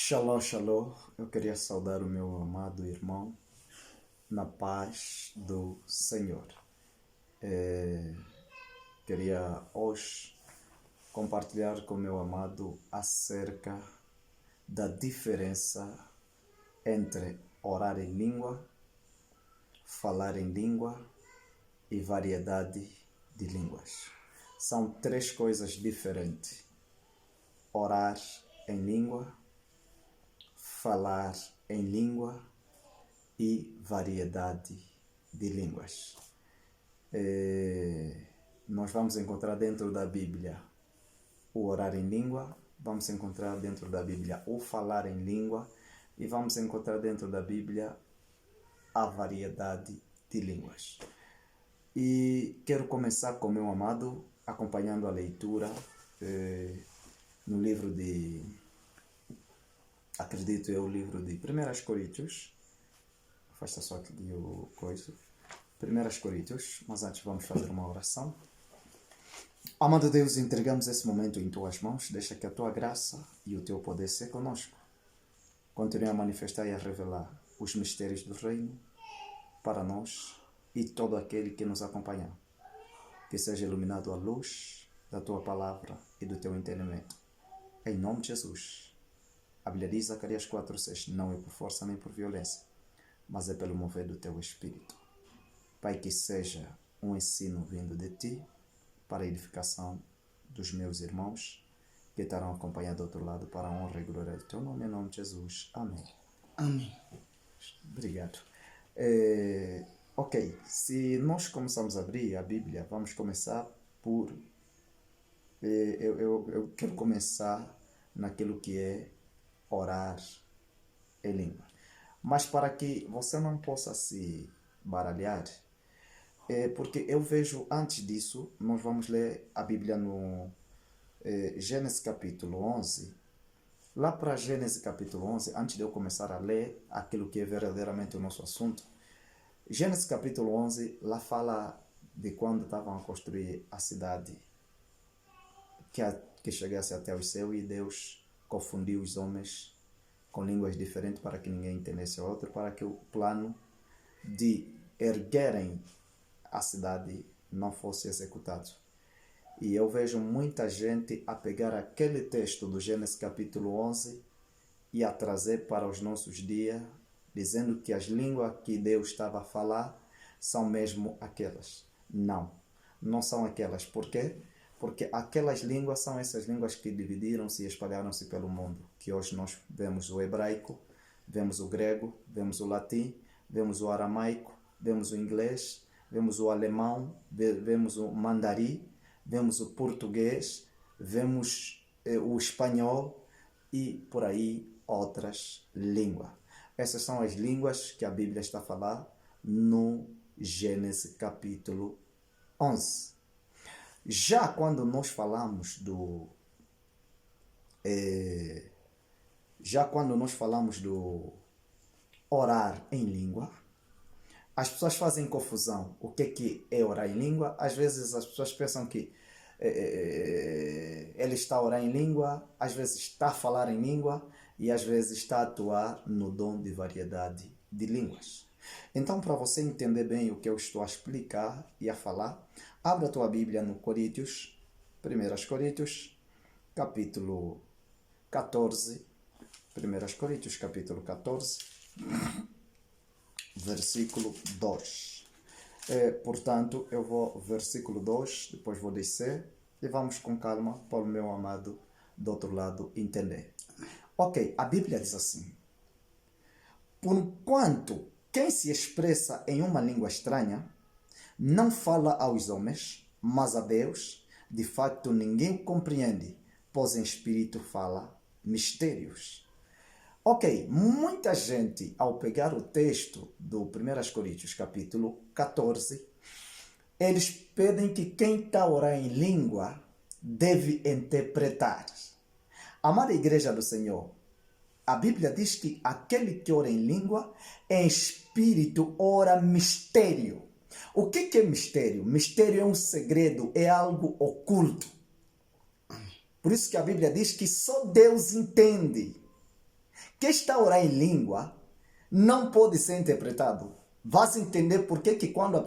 Shalom, shalom. Eu queria saudar o meu amado irmão na paz do Senhor. Queria hoje compartilhar com o meu amado acerca da diferença entre orar em língua, falar em língua e variedade de línguas. São três coisas diferentes: orar em língua, falar em língua e variedade de línguas. Nós vamos encontrar dentro da Bíblia o orar em língua, vamos encontrar dentro da Bíblia o falar em língua e vamos encontrar dentro da Bíblia a variedade de línguas. E quero começar com meu amado, acompanhando a leitura no livro de, acredito eu, o livro de 1 Coríntios. Afasta só aqui o coisa. 1 Coríntios, mas antes vamos fazer uma oração. Amado Deus, entregamos esse momento em Tuas mãos, deixa que a Tua graça e o Teu poder seja conosco. Continue a manifestar e a revelar os mistérios do reino para nós e todo aquele que nos acompanha. Que seja iluminado a luz da Tua palavra e do Teu entendimento. Em nome de Jesus. A Bíblia diz, Zacarias 4:6, não é por força nem por violência, mas é pelo mover do Teu Espírito. Pai, que seja um ensino vindo de Ti para a edificação dos meus irmãos que estarão acompanhando do outro lado para a honra e glória do Teu nome, em nome de Jesus. Amém. Amém. Obrigado. Ok, se nós começamos a abrir a Bíblia, vamos começar por... Eu quero começar naquilo que é orar em língua. Mas para que você não possa se baralhar, porque eu vejo, antes disso, nós vamos ler a Bíblia no Gênesis capítulo 11. Lá para Gênesis capítulo 11, antes de eu começar a ler aquilo que é verdadeiramente o nosso assunto, Gênesis capítulo 11, lá fala de quando estavam a construir a cidade que chegasse até o céu, e Deus confundiu os homens com línguas diferentes para que ninguém entendesse o outro, para que o plano de erguerem a cidade não fosse executado. E eu vejo muita gente a pegar aquele texto do Gênesis capítulo 11 e a trazer para os nossos dias, dizendo que as línguas que Deus estava a falar são mesmo aquelas. Não, não são aquelas. Por quê? Porque aquelas línguas são essas línguas que dividiram-se e espalharam-se pelo mundo. Que hoje nós vemos o hebraico, vemos o grego, vemos o latim, vemos o aramaico, vemos o inglês, vemos o alemão, vemos o mandarim, vemos o português, vemos o espanhol e por aí outras línguas. Essas são as línguas que a Bíblia está a falar no Gênesis capítulo 11. Já quando nós falamos do orar em língua, as pessoas fazem confusão. O que é orar em língua? Às vezes as pessoas pensam que ele está a orar em língua, às vezes está a falar em língua e às vezes está a atuar no dom de variedade de línguas. Então, para você entender bem o que eu estou a explicar e a falar, abra a tua Bíblia no Coríntios, 1 Coríntios, capítulo 14, 1 Coríntios, capítulo 14, versículo 2. Portanto, eu vou versículo 2, depois vou descer e vamos com calma para o meu amado do outro lado entender. Ok, a Bíblia diz assim: porquanto quem se expressa em uma língua estranha não fala aos homens, mas a Deus. De facto, ninguém compreende, pois em espírito fala mistérios. Ok, muita gente, ao pegar o texto do 1 Coríntios, capítulo 14, eles pedem que quem está a orar em língua deve interpretar. Amada Igreja do Senhor, a Bíblia diz que aquele que ora em língua, em espírito, ora mistério. O que é mistério? Mistério é um segredo, é algo oculto. Por isso que a Bíblia diz que só Deus entende. Quem está a orar em língua não pode ser interpretado. Vais entender por que quando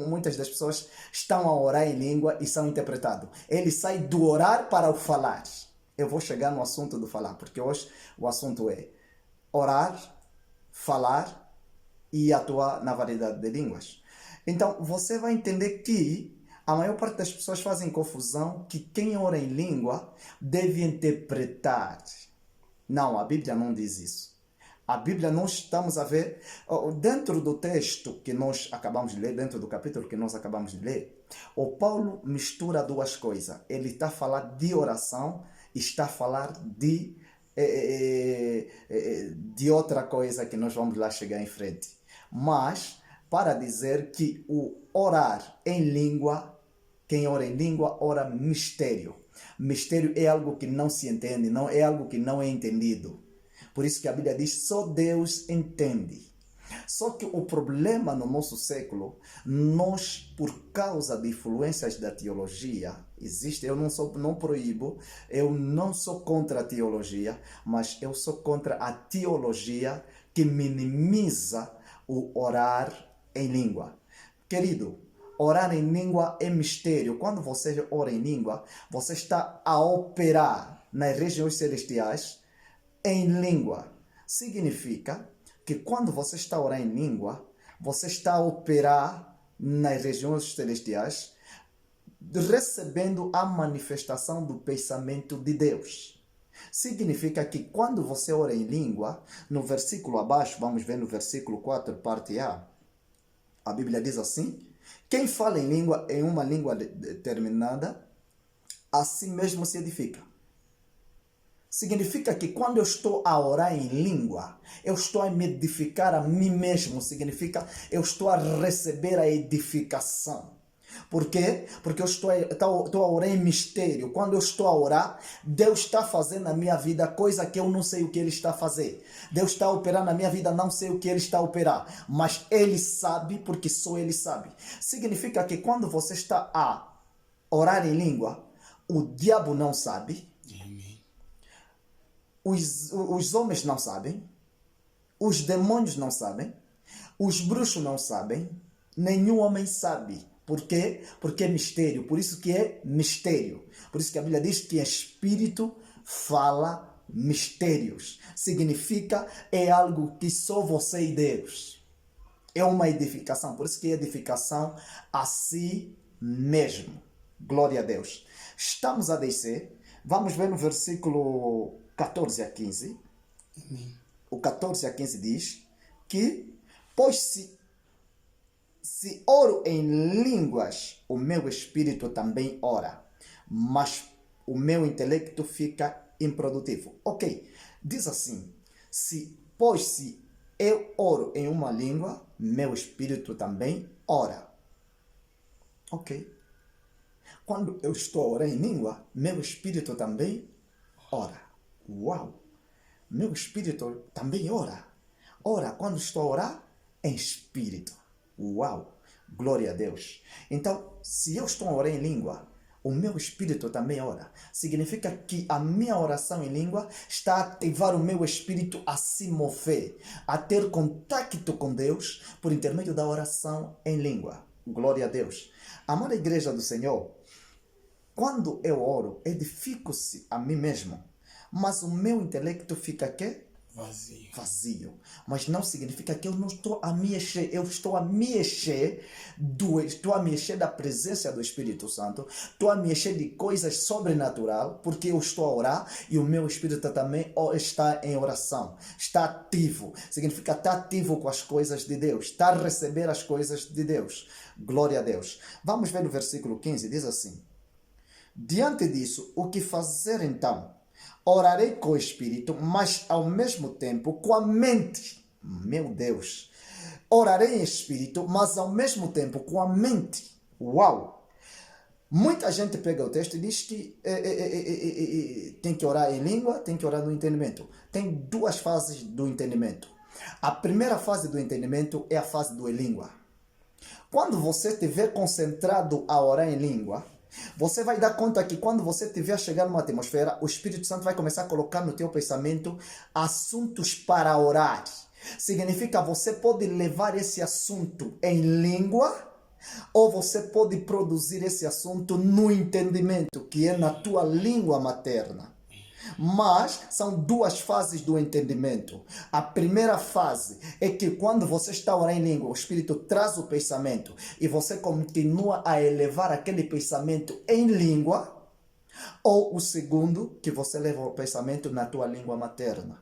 muitas das pessoas estão a orar em língua e são interpretados. Ele sai do orar para o falar. Eu vou chegar no assunto do falar, porque hoje o assunto é orar, falar e atuar na variedade de línguas. Então, você vai entender que a maior parte das pessoas fazem confusão que quem ora em língua deve interpretar. Não, a Bíblia não diz isso. A Bíblia nós estamos a ver, dentro do texto que nós acabamos de ler, dentro do capítulo que nós acabamos de ler, o Paulo mistura duas coisas. Ele está a falar de oração e está a falar de outra coisa que nós vamos lá chegar em frente. Mas, para dizer que o orar em língua, quem ora em língua, ora mistério. Mistério é algo que não se entende, não é algo que não é entendido. Por isso que a Bíblia diz, só Deus entende. Só que o problema no nosso século, nós, por causa de influências da teologia, existe, eu não proíbo, eu não sou contra a teologia, mas eu sou contra a teologia que minimiza o orar em língua. Querido, orar em língua é mistério. Quando você ora em língua, você está a operar nas regiões celestiais em língua. Significa que quando você está a orar em língua, você está a operar nas regiões celestiais, recebendo a manifestação do pensamento de Deus. Significa que quando você ora em língua, no versículo abaixo, vamos ver no versículo 4, parte A, a Bíblia diz assim, quem fala em língua, em uma língua determinada, assim mesmo se edifica. Significa que quando eu estou a orar em língua, eu estou a me edificar a mim mesmo. Significa eu estou a receber a edificação. Por quê? Porque eu estou a orar em mistério. Quando eu estou a orar, Deus está fazendo na minha vida coisa que eu não sei o que Ele está a fazer. Deus está a operar na minha vida, não sei o que Ele está a operar. Mas Ele sabe, porque só Ele sabe. Significa que quando você está a orar em língua, o diabo não sabe. Os homens não sabem, os demônios não sabem, os bruxos não sabem, nenhum homem sabe. Por quê? Porque é mistério, por isso que é mistério. Por isso que a Bíblia diz que Espírito fala mistérios. Significa é algo que só você e Deus. É uma edificação, por isso que é edificação a si mesmo. Glória a Deus. Estamos a descer, vamos ver no versículo 14 a 15, o 14 a 15 diz que, pois se oro em línguas, o meu espírito também ora, mas o meu intelecto fica improdutivo. Ok, diz assim, pois se eu oro em uma língua, meu espírito também ora. Ok. Quando eu estou a orar em língua, meu espírito também ora. Uau! Meu espírito também ora. Ora, quando estou a orar, em espírito. Uau! Glória a Deus. Então, se eu estou a orar em língua, o meu espírito também ora. Significa que a minha oração em língua está a ativar o meu espírito a se mover, a ter contato com Deus por intermédio da oração em língua. Glória a Deus. Amada igreja do Senhor, quando eu oro, edifico-se a mim mesmo. Mas o meu intelecto fica quê? Vazio. Mas não significa que eu não estou a me encher. Eu estou a me encher da presença do Espírito Santo. Estou a me encher de coisas sobrenaturais, porque eu estou a orar e o meu espírito também está em oração. Está ativo. Significa estar ativo com as coisas de Deus. Está a receber as coisas de Deus. Glória a Deus. Vamos ver no versículo 15. Diz assim. Diante disso, o que fazer então? Orarei com o espírito, mas ao mesmo tempo com a mente. Meu Deus! Orarei em espírito, mas ao mesmo tempo com a mente. Uau! Muita gente pega o texto e diz que tem que orar em língua, tem que orar no entendimento. Tem duas fases do entendimento. A primeira fase do entendimento é a fase do em língua. Quando você estiver concentrado a orar em língua, Você vai dar conta que quando você estiver a chegar numa atmosfera, o Espírito Santo vai começar a colocar no teu pensamento assuntos para orar. Significa, você pode levar esse assunto em língua, ou você pode produzir esse assunto no entendimento, que é na tua língua materna. Mas são duas fases do entendimento. A primeira fase é que quando você está orando em língua, o Espírito traz o pensamento e você continua a elevar aquele pensamento em língua. Ou o segundo, que você leva o pensamento na tua língua materna.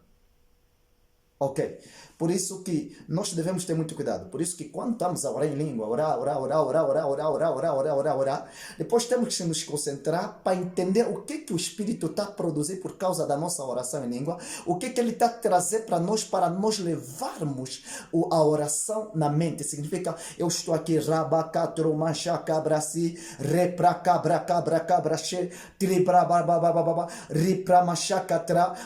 Ok? Por isso que nós devemos ter muito cuidado. Por isso que quando estamos a orar em língua, orar, depois temos que nos concentrar para entender o que o Espírito está a produzir por causa da nossa oração em língua, o que ele está a trazer para nós levarmos a oração na mente. Significa, eu estou aqui,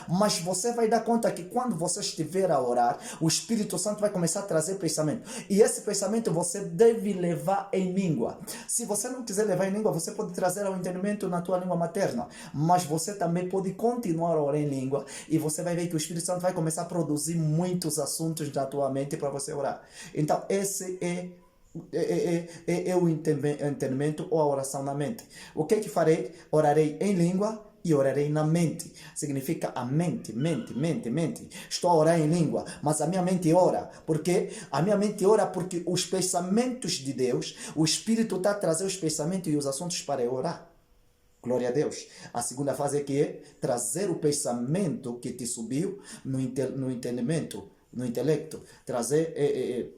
mas você vai dar conta que quando você estiver a orar, o Espírito Santo vai começar a trazer pensamento. E esse pensamento você deve levar em língua. Se você não quiser levar em língua, você pode trazer ao entendimento na tua língua materna. Mas você também pode continuar a orar em língua. E você vai ver que o Espírito Santo vai começar a produzir muitos assuntos na tua mente para você orar. Então, esse é o entendimento ou a oração na mente. O que farei? Orarei em língua e orarei na mente. Significa a mente. Estou a orar em língua, mas a minha mente ora. Por quê? A minha mente ora porque os pensamentos de Deus, o Espírito está a trazer os pensamentos e os assuntos para eu orar. Glória a Deus. A segunda fase é que é trazer o pensamento que te subiu no entendimento, no intelecto. Trazer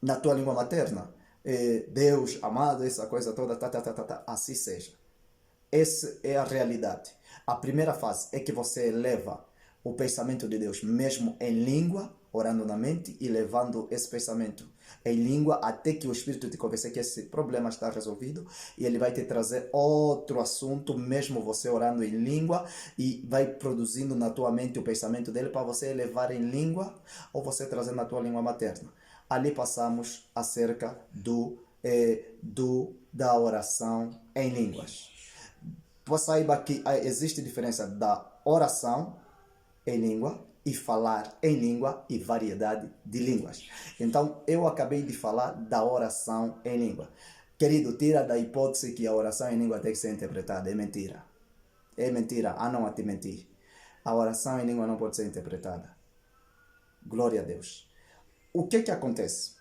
na tua língua materna. Deus, amado, essa coisa toda, assim seja. Essa é a realidade. A primeira fase é que você eleva o pensamento de Deus, mesmo em língua, orando na mente e levando esse pensamento em língua até que o Espírito te convença que esse problema está resolvido e ele vai te trazer outro assunto, mesmo você orando em língua, e vai produzindo na tua mente o pensamento dele para você elevar em língua ou você trazer na tua língua materna. Ali passamos acerca da oração em línguas. Saiba que existe diferença da oração em língua e falar em língua e variedade de línguas. Então, eu acabei de falar da oração em língua. Querido, tira da hipótese que a oração em língua tem que ser interpretada. É mentira. É mentira. Não a te mentir. A oração em língua não pode ser interpretada. Glória a Deus. O que acontece?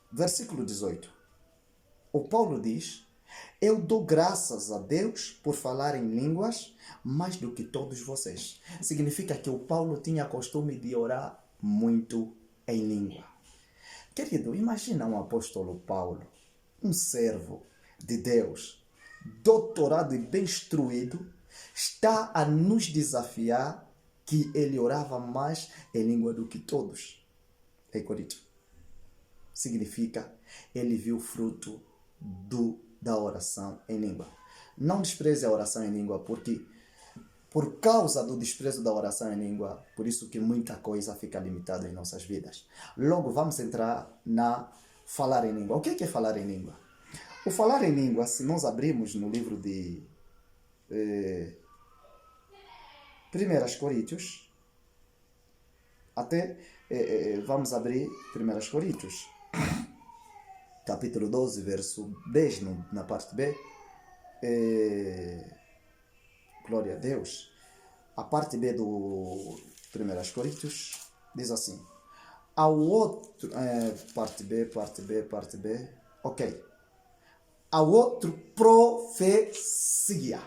Versículo 18. O Paulo diz: eu dou graças a Deus por falar em línguas mais do que todos vocês. Significa que o Paulo tinha costume de orar muito em língua. Querido, imagina um apóstolo Paulo, um servo de Deus, doutorado e bem instruído, está a nos desafiar que ele orava mais em língua do que todos. Em Corinto. Significa, ele viu fruto da oração em língua. Não despreze a oração em língua, porque por causa do desprezo da oração em língua, por isso que muita coisa fica limitada em nossas vidas. Logo, vamos entrar na falar em língua. O que é falar em língua? O falar em língua, se nós abrirmos no livro de 1 Coríntios, vamos abrir 1 Coríntios, capítulo 12, verso 10, na parte B. Glória a Deus. A parte B do 1 Coríntios diz assim: ao outro, parte B. Ok. Ao outro, profecia.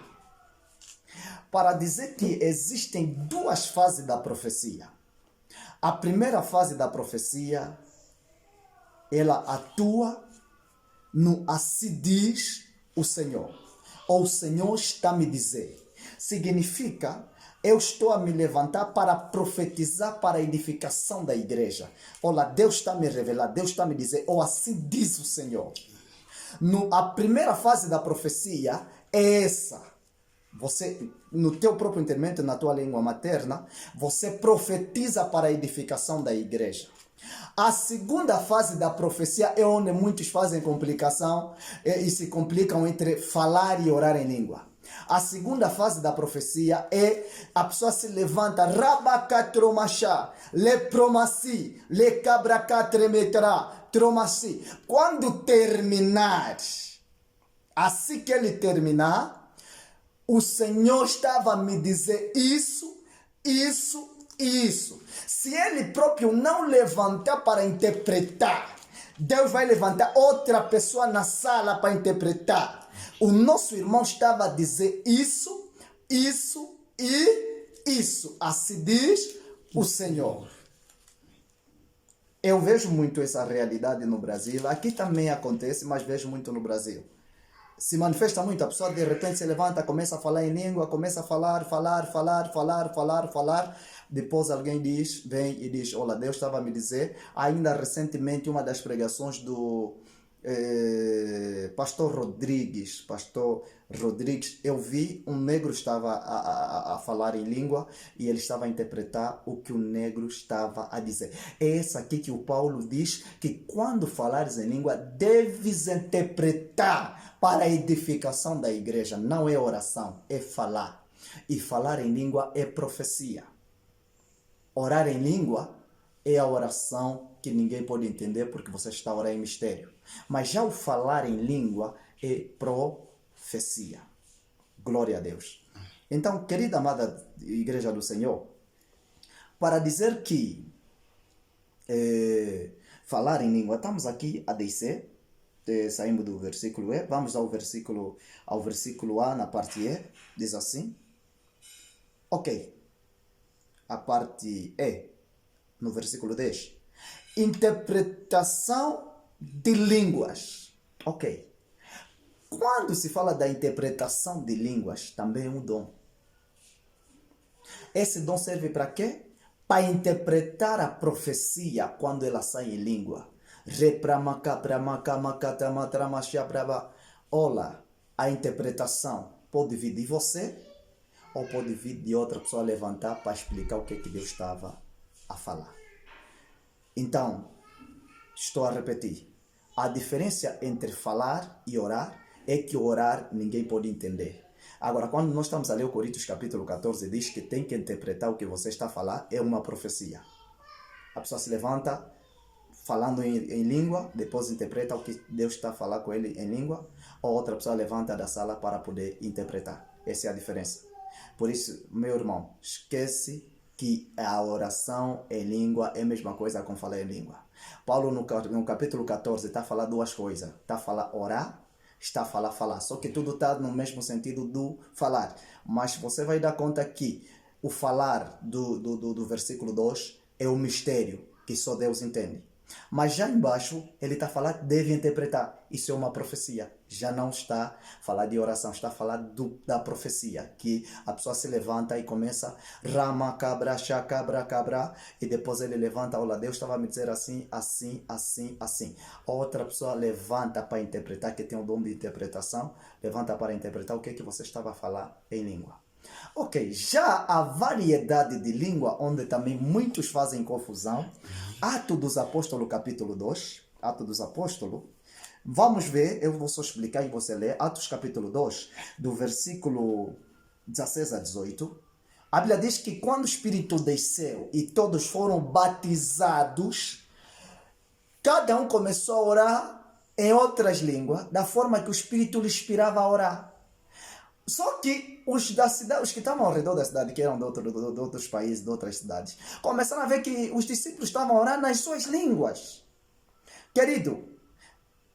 Para dizer que existem duas fases da profecia. A primeira fase da profecia, ela atua no assim diz o Senhor. Ou o Senhor está a me dizer. Significa, eu estou a me levantar para profetizar para a edificação da igreja. Olha, Deus está a me revelar, Deus está a me dizer, ou assim diz o Senhor. A primeira fase da profecia é essa. Você, no teu próprio entendimento, na tua língua materna, você profetiza para a edificação da igreja. A segunda fase da profecia é onde muitos fazem complicação e se complicam entre falar e orar em língua. A segunda fase da profecia é a pessoa se levanta, rabacatromachá, le promasi, le cabracatremetra, tromasi. Quando terminar, assim que ele terminar, o Senhor estava a me dizer isso, isso e isso. Se ele próprio não levantar para interpretar, Deus vai levantar outra pessoa na sala para interpretar. O nosso irmão estava a dizer isso, isso e isso. Assim diz o Senhor. Eu vejo muito essa realidade no Brasil. Aqui também acontece, mas vejo muito no Brasil. Se manifesta muito, a pessoa de repente se levanta, começa a falar em língua, começa a falar. Depois alguém vem e diz, olha, Deus estava a me dizer, ainda recentemente uma das pregações do Pastor Rodrigues, eu vi um negro estava a falar em língua e ele estava a interpretar o que o negro estava a dizer. É essa aqui que o Paulo diz que quando falares em língua deves interpretar para a edificação da igreja. Não é oração, é falar. E falar em língua é profecia. Orar em língua é a oração que ninguém pode entender porque você está a orar em mistério. Mas já o falar em língua é profecia. Glória a Deus. Então, querida amada Igreja do Senhor, para dizer que falar em língua, estamos aqui a descer, saímos do versículo E, vamos ao versículo A na parte E, diz assim. Ok. A parte E, no versículo 10. Interpretação de línguas. Ok. Quando se fala da interpretação de línguas, também é um dom. Esse dom serve para quê? Para interpretar a profecia quando ela sai em língua. Olha, a interpretação pode vir de você ou pode vir de outra pessoa levantar para explicar o que Deus estava a falar. Então, estou a repetir. A diferença entre falar e orar é que orar ninguém pode entender. Agora, quando nós estamos a ler o Coríntios capítulo 14, diz que tem que interpretar o que você está a falar, é uma profecia. A pessoa se levanta falando em língua, depois interpreta o que Deus está a falar com ele em língua, ou outra pessoa levanta da sala para poder interpretar. Essa é a diferença. Por isso, meu irmão, esquece que a oração em língua é a mesma coisa com falar em língua. Paulo no capítulo 14 está a falar duas coisas. Está a falar orar, está a falar. Só que tudo está no mesmo sentido do falar. Mas você vai dar conta que o falar do versículo 2 é um mistério que só Deus entende. Mas já embaixo ele está a falar, deve interpretar. Isso é uma profecia. Já não está a falar de oração, está a falar da profecia. Que a pessoa se levanta e começa rama, cabra, chacabra, cabra. E depois ele levanta, olha, Deus estava a me dizer assim, assim, assim, assim. Outra pessoa levanta para interpretar, que tem o dom de interpretação. Levanta para interpretar o que você estava a falar em língua. Ok, já a variedade de língua, onde também muitos fazem confusão. Atos dos Apóstolos, capítulo 2. Atos dos Apóstolos. Vamos ver, eu vou só explicar e você lê. Atos, capítulo 2, do versículo 16 a 18. A Bíblia diz que quando o Espírito desceu e todos foram batizados, cada um começou a orar em outras línguas, da forma que o Espírito lhe inspirava a orar. Só que os da cidade, os que estavam ao redor da cidade, que eram de outros países, de outras cidades, começaram a ver que os discípulos estavam orando nas suas línguas. Querido,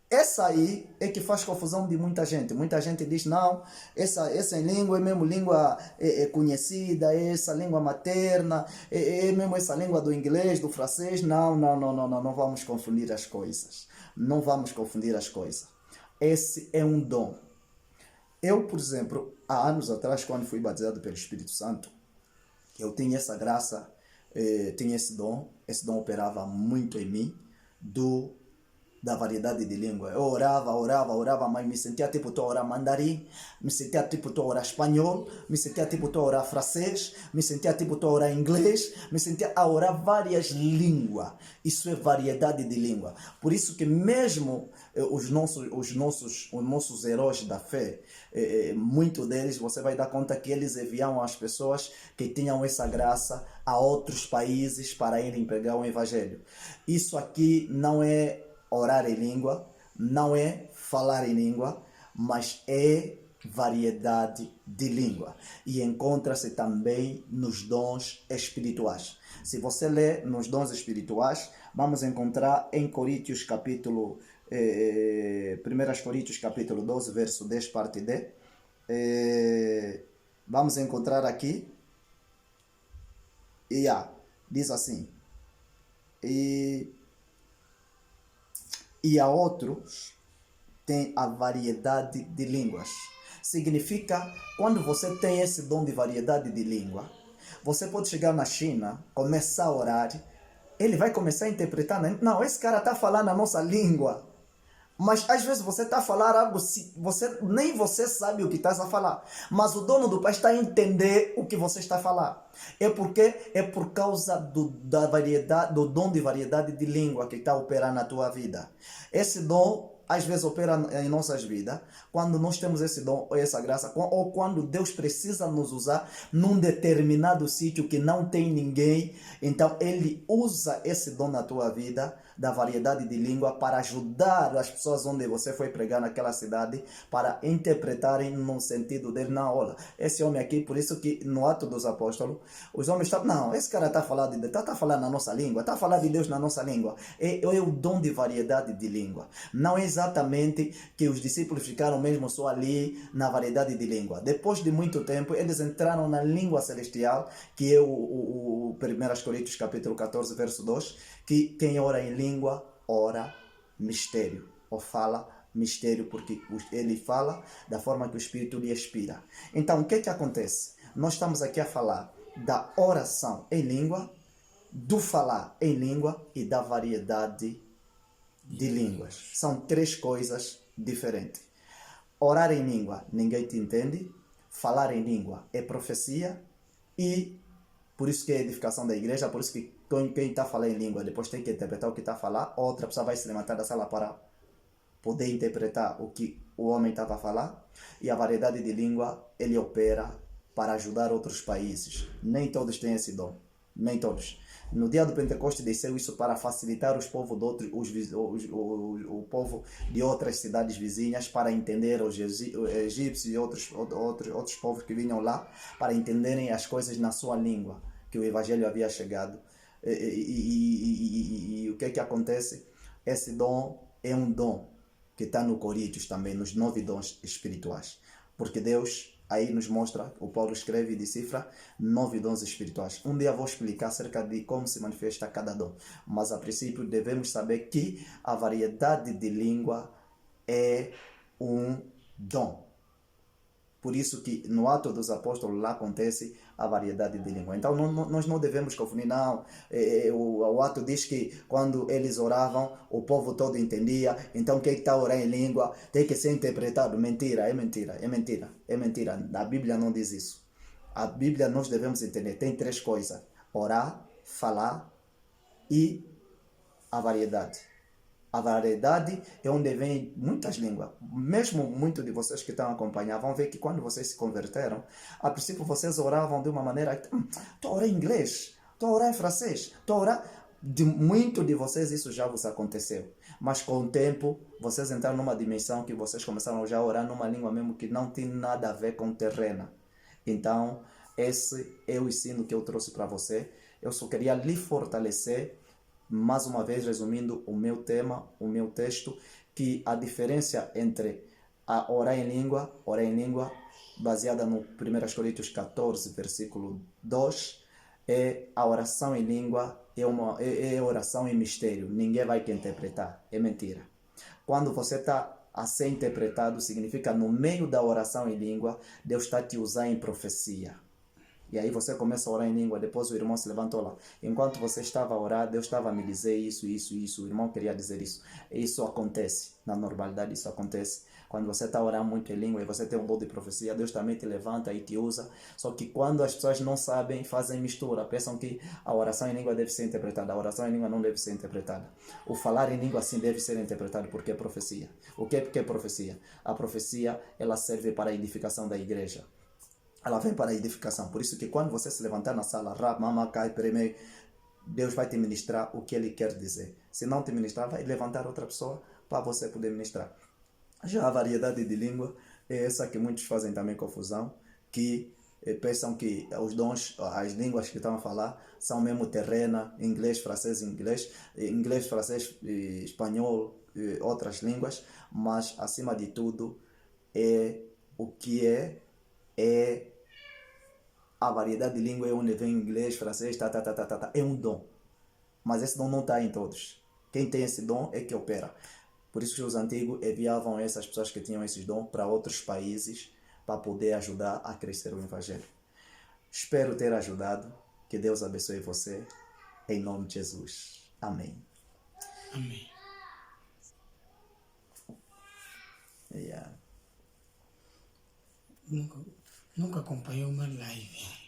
essa aí é que faz confusão de muita gente. Muita gente diz, não, essa língua é mesmo língua conhecida, é essa língua materna, é mesmo essa língua do inglês, do francês. Não vamos confundir as coisas. Não vamos confundir as coisas. Esse é um dom. Eu, por exemplo, há anos atrás, quando fui batizado pelo Espírito Santo, eu tinha essa graça, tinha esse dom operava muito em mim, da variedade de língua. Eu orava, mas me sentia tipo, estou a orar mandarim, me sentia tipo, estou a orar espanhol, me sentia tipo, estou a orar francês, me sentia tipo, estou a orar inglês, me sentia a orar várias línguas. Isso é variedade de língua. Por isso que mesmo os nossos heróis da fé, muitos deles, você vai dar conta que eles enviam as pessoas que tinham essa graça a outros países para irem pregar o evangelho. Isso aqui não é orar em língua, não é falar em língua, mas é variedade de língua. E encontra-se também nos dons espirituais. Se você ler nos dons espirituais, vamos encontrar em Coríntios capítulo 1 Coríntios capítulo 12, verso 10, parte D. Vamos encontrar aqui, diz assim, e a outros tem a variedade de línguas. Significa, quando você tem esse dom de variedade de língua, você pode chegar na China, começar a orar, ele vai começar a interpretar, não, esse cara está falando a nossa língua. Mas às vezes você está a falar algo, nem você sabe o que estás a falar. Mas o dono do país está a entender o que você está a falar. É por causa da variedade, do dom de variedade de língua que está a operar na tua vida. Esse dom às vezes opera em nossas vidas, quando nós temos esse dom, essa graça, ou quando Deus precisa nos usar num determinado sítio que não tem ninguém, então Ele usa esse dom na tua vida, da variedade de língua, para ajudar as pessoas onde você foi pregar naquela cidade, para interpretarem no sentido dele. Não, olha, esse homem aqui, por isso que no Atos dos Apóstolos, os homens estão, não, esse cara está falando de Deus, está falando na nossa língua, está falando de Deus na nossa língua. É o dom de variedade de língua. Não é exatamente que os discípulos ficaram mesmo só ali na variedade de língua. Depois de muito tempo, eles entraram na língua celestial, que é o 1 Coríntios capítulo 14, verso 2, que quem ora em língua, ora mistério, ou fala mistério, porque ele fala da forma que o Espírito lhe inspira. Então, o que acontece? Nós estamos aqui a falar da oração em língua, do falar em língua e da variedade de línguas. São três coisas diferentes. Orar em língua, ninguém te entende. Falar em língua é profecia. E por isso que é a edificação da igreja, por isso que quem está falando em língua depois tem que interpretar o que está a falar. Outra pessoa vai se levantar da sala para poder interpretar o que o homem estava a falar. E a variedade de língua, ele opera para ajudar outros países. Nem todos têm esse dom. Nem todos. No dia do Pentecostes desceu isso para facilitar os povos o povo de outras cidades vizinhas para entender os egípcios e outros povos que vinham lá, para entenderem as coisas na sua língua, que o evangelho havia chegado. E o que acontece? Esse dom é um dom que está no Coríntios também, nos 9 dons espirituais. Porque Deus aí nos mostra, o Paulo escreve e decifra 9 dons espirituais. Um dia vou explicar acerca de como se manifesta cada dom. Mas a princípio devemos saber que a variedade de língua é um dom. Por isso que no Ato dos Apóstolos lá acontece a variedade de língua. Então nós não devemos confundir, não. O ato diz que quando eles oravam, o povo todo entendia. Então quem está a orar em língua tem que ser interpretado. Mentira, é mentira, é mentira, é mentira. A Bíblia não diz isso. A Bíblia nós devemos entender. Tem 3 coisas: orar, falar e a variedade. A variedade é onde vem muitas línguas. Mesmo muitos de vocês que estão acompanhando vão ver que quando vocês se converteram, a princípio vocês oravam de uma maneira, estou a orar em inglês, estou a orar em francês, estou a orar. Muito de vocês isso já vos aconteceu. Mas com o tempo, vocês entraram numa dimensão que vocês começaram já a orar numa língua mesmo que não tem nada a ver com terrena. Então, esse é o ensino que eu trouxe para você. Eu só queria lhe fortalecer, mais uma vez resumindo o meu tema, o meu texto, que a diferença entre a orar em língua baseada no 1 Coríntios 14, versículo 2, é a oração em língua, é oração em mistério. Ninguém vai te interpretar, é mentira. Quando você está a ser interpretado, significa no meio da oração em língua, Deus está te usando em profecia. E aí você começa a orar em língua, depois o irmão se levantou lá. Enquanto você estava a orar, Deus estava a me dizer isso, isso, isso. O irmão queria dizer isso. Isso acontece. Na normalidade isso acontece. Quando você está orando muito em língua e você tem um dom de profecia, Deus também te levanta e te usa. Só que quando as pessoas não sabem, fazem mistura. Pensam que a oração em língua deve ser interpretada. A oração em língua não deve ser interpretada. O falar em língua sim deve ser interpretado porque é profecia. O que é profecia? A profecia, ela serve para a edificação da igreja. Ela vem para a edificação. Por isso que quando você se levantar na sala, Deus vai te ministrar o que Ele quer dizer. Se não te ministrar, vai levantar outra pessoa para você poder ministrar. Já a variedade de língua é essa que muitos fazem também confusão, que pensam que os dons, as línguas que estão a falar, são mesmo terrena, inglês, francês, espanhol, outras línguas, mas acima de tudo é o que é a variedade de língua é onde vem inglês, francês, é um dom. Mas esse dom não está em todos. Quem tem esse dom é que opera. Por isso que os antigos enviavam essas pessoas que tinham esses dons para outros países para poder ajudar a crescer o evangelho. Espero ter ajudado. Que Deus abençoe você. Em nome de Jesus. Amém. Amém. Yeah. Nunca acompanhei uma live.